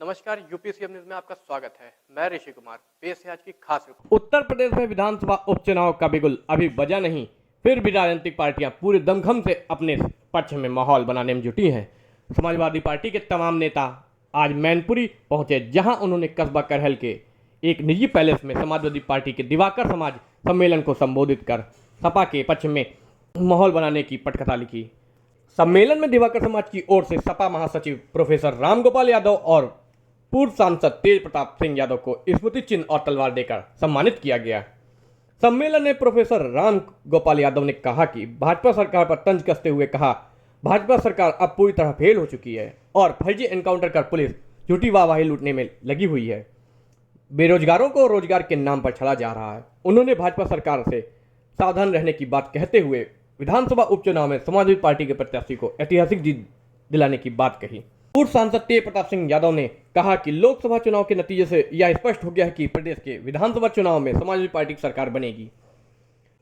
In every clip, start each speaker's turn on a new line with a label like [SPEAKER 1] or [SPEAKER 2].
[SPEAKER 1] नमस्कार, यूपीसीएम न्यूज में आपका स्वागत है। मैं ऋषि कुमार। पेश है आज की खास रिपोर्ट। उत्तर प्रदेश में विधानसभा उपचुनाव का बिगुल अभी बजा नहीं, फिर भी राजनीतिक पार्टियां पूरे दमखम से अपने पक्ष में माहौल बनाने में जुटी हैं। समाजवादी पार्टी के तमाम नेता आज मैनपुरी पहुंचे, जहां उन्होंने कस्बा करहल के एक निजी पैलेस में समाजवादी पार्टी के दिवाकर समाज सम्मेलन को संबोधित कर सपा के पक्ष में माहौल बनाने की पटकथा लिखी। सम्मेलन में दिवाकर समाज की ओर से सपा महासचिव प्रोफेसर रामगोपाल यादव और पूर्व सांसद तेज प्रताप सिंह यादव को स्मृति चिन्ह और तलवार देकर सम्मानित किया गया। सम्मेलन में प्रोफेसर राम गोपाल यादव ने कहा कि भाजपा सरकार पर तंज कसते हुए कहा, भाजपा सरकार अब पूरी तरह फेल हो चुकी है और फर्जी एनकाउंटर कर पुलिस झूठी वाहवाही लूटने में लगी हुई है। बेरोजगारों को रोजगार के नाम पर छड़ा जा रहा है। उन्होंने भाजपा सरकार से सावधान रहने की बात कहते हुए विधानसभा उपचुनाव में समाजवादी पार्टी के प्रत्याशी को ऐतिहासिक जीत दिलाने की बात कही। पूर्व सांसद तेज प्रताप सिंह यादव ने कहा कि लोकसभा चुनाव के नतीजे से यह स्पष्ट हो गया है कि प्रदेश के विधानसभा चुनाव में समाजवादी पार्टी की सरकार बनेगी।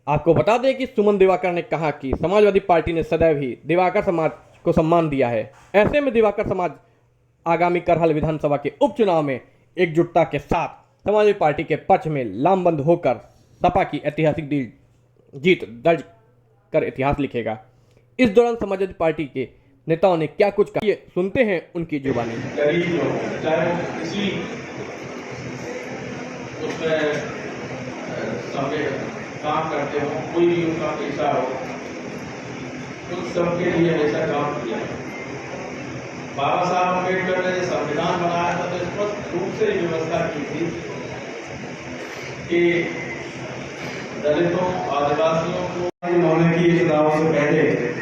[SPEAKER 1] आपको बता दें कि सुमन दिवाकर ने कहा कि समाजवादी पार्टी ने सदैव ही दिवाकर समाज को सम्मान दिया है। ऐसे में दिवाकर समाज आगामी करहल विधानसभा के उपचुनाव में एकजुटता के साथ समाजवादी पार्टी के पक्ष में लामबंद होकर सपा की ऐतिहासिक जीत दर्ज कर इतिहास लिखेगा। इस दौरान समाजवादी पार्टी के नेताओं ने क्या कुछ कहा, ये सुनते हैं उनकी जुबानी।
[SPEAKER 2] चाहे किसी उसमें काम करते हो, कोई भी उनका पेशा हो, उन सबके लिए हमेशा काम किया। बाबा साहब अम्बेडकर ने संविधान बनाया था तो स्पष्ट रूप से व्यवस्था की थी कि दलितों आदिवासियों को उन्होंने किए चुनावों से पहले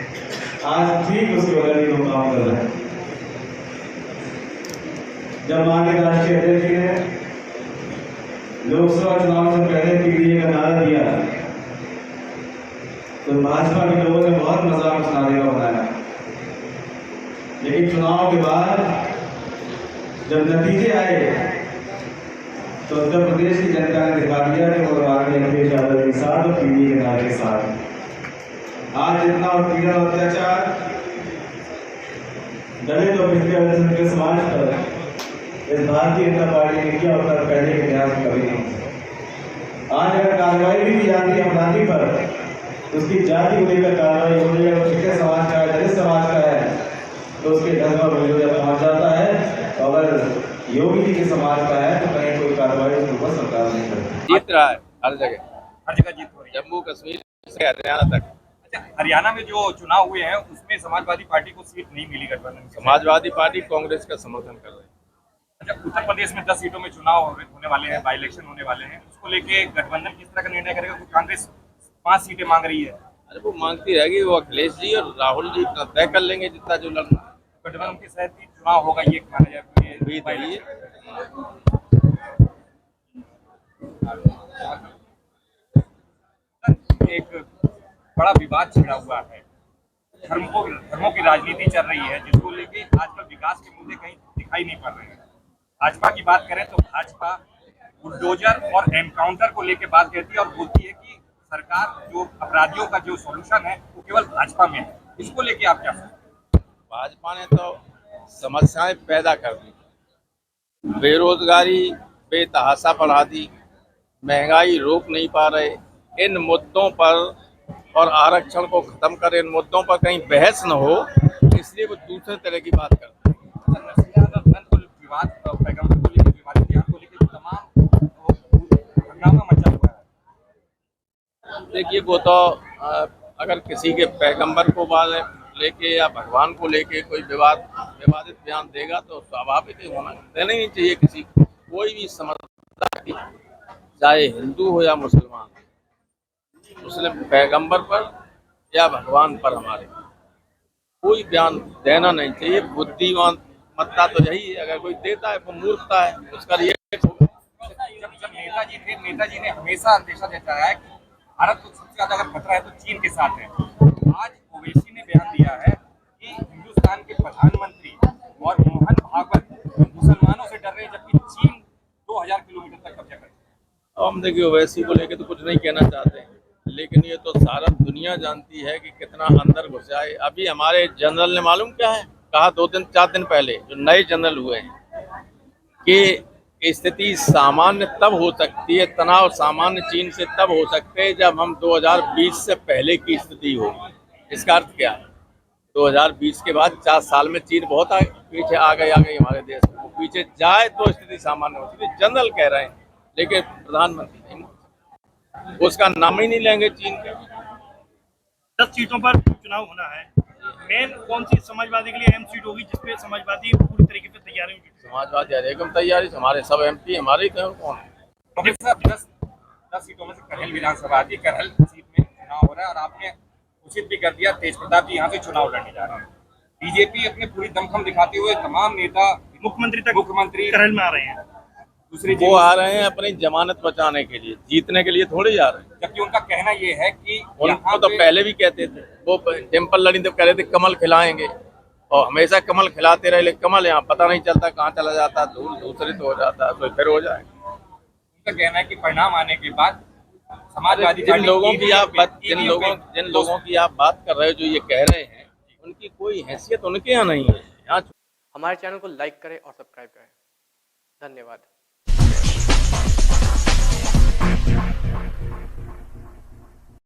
[SPEAKER 2] आज ठीक उसके बगल ही लोग काम कर रहे हैं। जब माननीय राष्ट्रीय अध्यक्ष जी ने लोकसभा चुनाव से पहले पीडीए का नारा दिया तो भाजपा के लोगों ने बहुत मजाक सुनाने का बनाया, लेकिन चुनाव के बाद जब नतीजे आए तो उत्तर प्रदेश की जनता ने दिखा दिया कि वो माननीय अखिलेश यादव के साथ और पीडीए के नारे के साथ। आज जितना उत्पीड़न और अत्याचार दलित और पिछड़े अल्पसंख्यक समाज पर इस भारतीय जनता पार्टी ने किया होता पहले के इतिहास में कभी नहीं। आज अगर कार्रवाई भी की जाती है अपराधी पर, उसकी जाति को लेकर कार्रवाई हो रही है, पिछड़े समाज का है, दलित समाज का है, तो उसके ढंग और विरोध पहुंच जाता है। अगर योगी जी के समाज का है तो कहीं कोई कार्रवाई उसके ऊपर सरकार नहीं करती।
[SPEAKER 3] जीत रहा है हर जगह जीत हो रही है, जम्मू कश्मीर से हरियाणा तक।
[SPEAKER 4] हरियाणा में जो चुनाव हुए हैं उसमें समाजवादी पार्टी को सीट नहीं मिली गठबंधन।
[SPEAKER 3] समाजवादी पार्टी कांग्रेस का समर्थन कर रही है।
[SPEAKER 4] अच्छा, उत्तर प्रदेश में 10 सीटों में चुनाव होने वाले हैं, बाई इलेक्शन होने वाले हैं, उसको लेके गठबंधन किस तरह का निर्णय करेगा? कांग्रेस 5 सीटें मांग रही है।
[SPEAKER 3] अरे वो मांगती रहेगी, वो अखिलेश जी और राहुल जी तय कर लेंगे जितना जो लड़ना।
[SPEAKER 4] गठबंधन के साथ ही चुनाव होगा ये माना जाए। एक बड़ा विवाद छिड़ा हुआ है, धर्मों की राजनीति चल रही है, जिसको लेके आजकल विकास के मुद्दे कहीं दिखाई नहीं पड़ रहे हैं। भाजपा की बात करें तो भाजपा बुलडोजर और एनकाउंटर को लेके बात कहती है और बोलती है कि सरकार जो अपराधियों का जो सॉल्यूशन है वो केवल भाजपा में है। इसको लेके आप क्या सोचते हैं?
[SPEAKER 3] भाजपा ने तो समस्याएं पैदा कर दी, बेरोजगारी बेतहाशा बढ़ा दी, महंगाई रोक नहीं पा रहे। इन मुद्दों पर और आरक्षण को खत्म कर, इन मुद्दों पर कहीं बहस न हो, इसलिए वो दूसरे तरह की बात करते हैं।
[SPEAKER 4] विवाद पैगंबर को लेकर, विवादित बयान को लेकर तमाम हंगामा मचा हुआ है।
[SPEAKER 3] देखिए, वो तो अगर किसी के पैगंबर को लेके या भगवान को लेके कोई विवादित बयान देगा तो स्वाभाविक ही होना देना ही नहीं चाहिए किसी को। कोई भी समझदार की, चाहे हिंदू हो या मुसलमान, मुस्लिम पैगंबर पर या भगवान पर हमारे कोई बयान देना नहीं चाहिए। बुद्धिमान मतता तो यही है, अगर कोई देता है वो मूर्खता है, उसका रिएक्ट होगा।
[SPEAKER 4] जब नेताजी ने हमेशा अंदेशा जताया है कि भारत को सबसे ज्यादा अगर खतरा है तो चीन के साथ है। आज ओवैसी ने बयान दिया है कि हिंदुस्तान के प्रधानमंत्री और मोहन भागवत मुसलमानों से डर रहे हैं, जबकि चीन 2000 किलोमीटर तक कब्जा करे।
[SPEAKER 3] हम देखिए ओवैसी को लेके तो कुछ नहीं कहना चाहते हैं, लेकिन ये तो सारा दुनिया जानती है कि कितना अंदर घुसा है। अभी हमारे जनरल ने मालूम क्या है कहा 2-4 दिन पहले, जो नए जनरल हुए हैं, कि स्थिति सामान्य तब हो सकती है, तनाव सामान्य चीन से तब हो सकते हैं जब हम 2020 से पहले की स्थिति हो। इसका अर्थ क्या है? 2020 के बाद 4 साल में चीन बहुत पीछे आ गई हमारे देश में। वो पीछे जाए तो स्थिति सामान्य होती है। जनरल कह रहे हैं, लेकिन प्रधानमंत्री नहीं, उसका नाम ही नहीं लेंगे चीन के।
[SPEAKER 5] 10 सीटों पर चुनाव होना है। मेन कौन सी समाजवादी के लिए अहम सीट होगी जिसपे समाजवादी पूरी तरीके से तैयारी होगी?
[SPEAKER 3] समाजवादी एकदम तैयारी, हमारे सब एमपी हमारे ही तो कौन है।
[SPEAKER 4] कांग्रेस साहब 10 सीटों में से करहल विधानसभा आती है, करहल सीट में चुनाव हो रहा है और आपने घोषित भी कर दिया तेज प्रताप जी यहाँ से चुनाव लड़ने जा रहे हैं। बीजेपी अपने पूरी दमखम दिखाते हुए तमाम नेता मुख्यमंत्री
[SPEAKER 5] करहल में आ रहे हैं।
[SPEAKER 4] दूसरे
[SPEAKER 3] वो आ रहे हैं अपनी जमानत बचाने के लिए, जीतने के लिए थोड़ी जा रहे हैं।
[SPEAKER 4] जबकि उनका कहना ये है कि
[SPEAKER 3] उनको तो पहले भी कहते थे, वो टेम्पल लड़ी तो कह रहे थे कमल खिलाएंगे, और हमेशा कमल खिलाते रहे, लेकिन कमल यहाँ पता नहीं चलता कहाँ चला जाता, धूल दूसरे तो हो जाता, तो फिर हो जाए।
[SPEAKER 4] उनका कहना है कि परिणाम आने के बाद समाजवादी
[SPEAKER 3] जिन लोगों की आप बात कर रहे हो, जो ये कह रहे हैं, उनकी कोई हैसियत उनके यहाँ नहीं है। यहाँ
[SPEAKER 1] हमारे चैनल को लाइक करें और सब्सक्राइब करें। धन्यवाद।